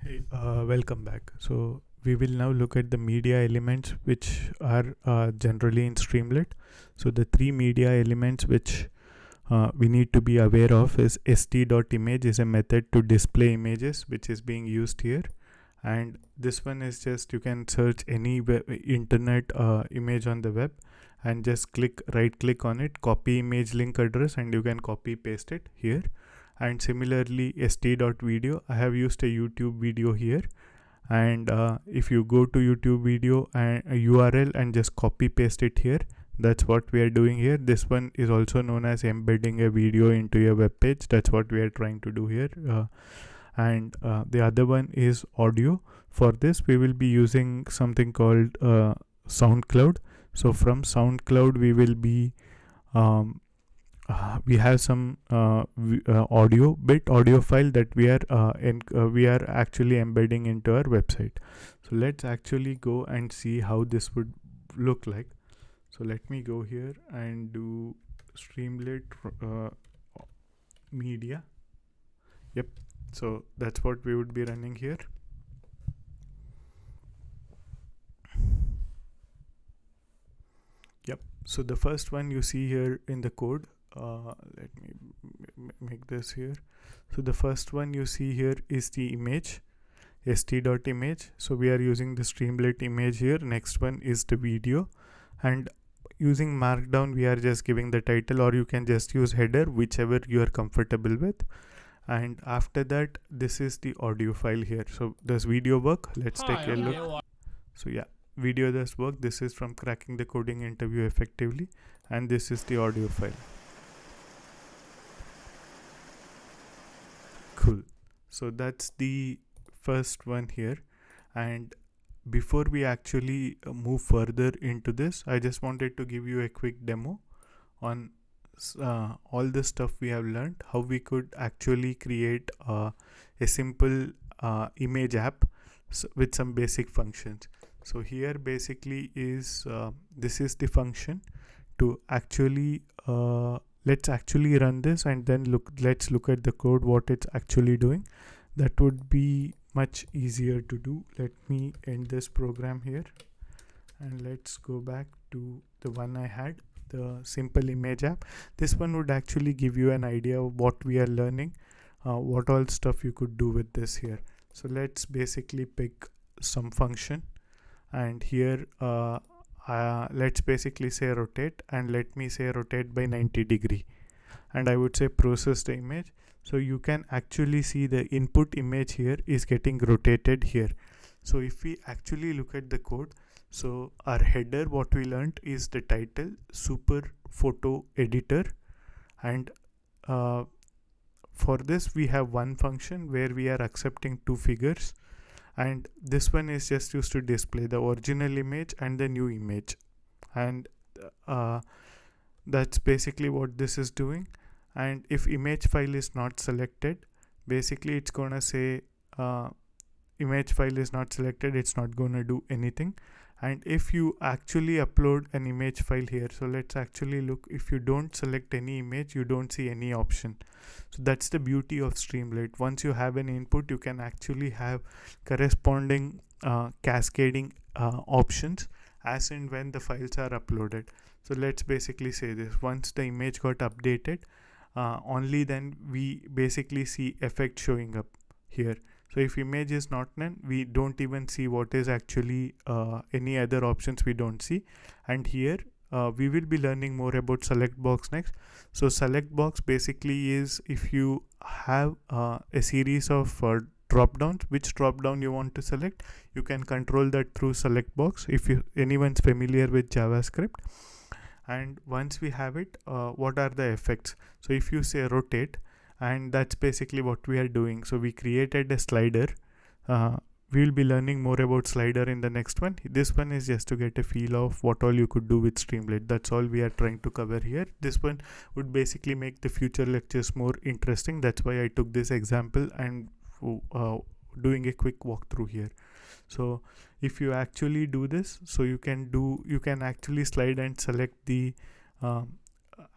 Hey, welcome back. So we will now look at the media elements which are generally in Streamlit. So the three media elements which we need to be aware of is st.image is a method to display images which is being used here, and this one is just you can search any internet image on the web and just right click on it, copy image link address, and you can copy paste it here. And similarly st.video, I have used a YouTube video here, and if you go to YouTube video and a URL and just copy paste it here, that's what we are doing here. This one is also known as embedding a video into your web page. That's what we are trying to do here. And the other one is audio. For this we will be using something called SoundCloud. So from SoundCloud we will be we have some audio file that we are actually embedding into our website. So let's actually go and see how this would look like. So let me go here and do Streamlit media. Yep, so that's what we would be running here. Yep, so the first one you see here in the code, let me make this here. So the first one you see here is the image, st.image. So we are using the Streamlit image here. Next one is the video, and using markdown we are just giving the title, or you can just use header, whichever you are comfortable with. And after that, this is the audio file here. So does video work? Let's take a look. So yeah, video does work. This is from Cracking the Coding Interview Effectively, and this is the audio file. Cool. So that's the first one here. And before we actually move further into this, I just wanted to give you a quick demo on all the stuff we have learned, how we could actually create a simple image app with some basic functions. So here basically is this is the function to actually let's actually run this and then let's look at the code, what it's actually doing. That would be much easier to do. Let me end this program here and let's go back to the one I had, the simple image app. This one would actually give you an idea of what we are learning, what all stuff you could do with this here. So let's basically pick some function, and here let's basically say rotate, and let me say rotate by 90 degree, and I would say process the image. So you can actually see the input image here is getting rotated here. So if we actually look at the code, so our header, what we learned is the title super photo editor, and for this we have one function where we are accepting two figures, and this one is just used to display the original image and the new image, and that's basically what this is doing. And if image file is not selected, basically it's gonna say image file is not selected, it's not gonna do anything. And if you actually upload an image file here, so let's actually look, if you don't select any image, you don't see any option. So that's the beauty of Streamlit. Once you have an input, you can actually have corresponding cascading options as and when the files are uploaded. So let's basically say this, once the image got updated, only then we basically see effect showing up here. So if image is not none, we don't even see what is actually any other options we don't see. And here we will be learning more about select box next. So select box basically is if you have a series of drop downs, which drop down you want to select, you can control that through select box if anyone's familiar with JavaScript. And once we have it, what are the effects? So if you say rotate, and that's basically what we are doing. So we created a slider. We will be learning more about slider in the next one. This one is just to get a feel of what all you could do with Streamlit. That's all we are trying to cover here. This one would basically make the future lectures more interesting. That's why I took this example and doing a quick walkthrough here. So if you actually do this, so you can actually slide and select the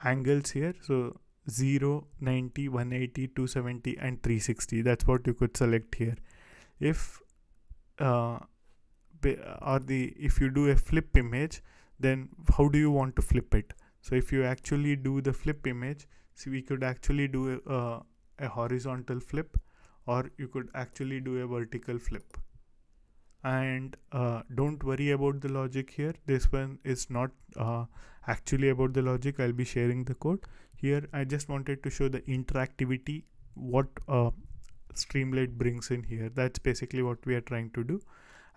angles here. So 0, 90, 180, 270 and 360, that's what you could select here. if uh, if you do a flip image, then how do you want to flip it? So if you actually do the flip image, so we could actually do a horizontal flip, or you could actually do a vertical flip. And don't worry about the logic here. This one is not actually about the logic. I'll be sharing the code here. I just wanted to show the interactivity, what Streamlit brings in here. That's basically what we are trying to do.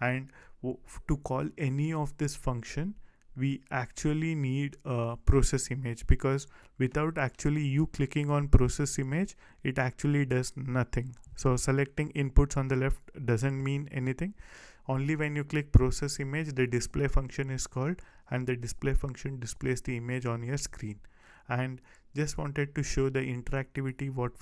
And to call any of this function, we actually need a process image, because without actually you clicking on process image, it actually does nothing. So selecting inputs on the left doesn't mean anything. Only when you click process image, the display function is called, and the display function displays the image on your screen. And just wanted to show the interactivity what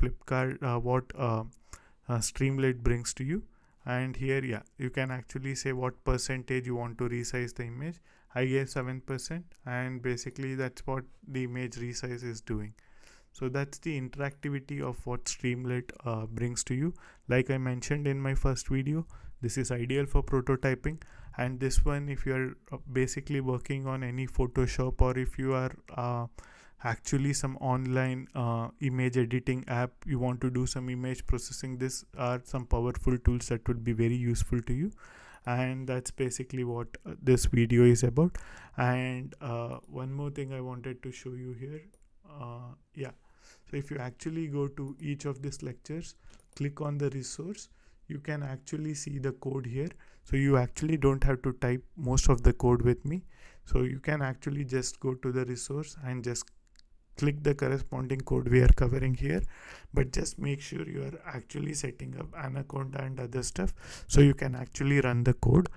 Streamlit brings to you. And here, yeah, you can actually say what percentage you want to resize the image. I gave 7%, and basically that's what the image resize is doing. So that's the interactivity of what Streamlit brings to you. Like I mentioned in my first video, this is ideal for prototyping. And this one, if you are basically working on any Photoshop, or if you are actually some online image editing app, you want to do some image processing, this are some powerful tools that would be very useful to you. And that's basically what this video is about. And one more thing I wanted to show you here. Yeah, so if you actually go to each of these lectures, click on the resource, you can actually see the code here. So you actually don't have to type most of the code with me. So you can actually just go to the resource and just click the corresponding code we are covering here. But just make sure you are actually setting up an account and other stuff, so you can actually run the code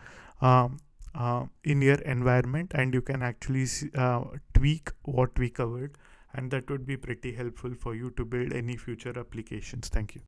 in your environment, and you can actually tweak what we covered, and that would be pretty helpful for you to build any future applications. Thank you.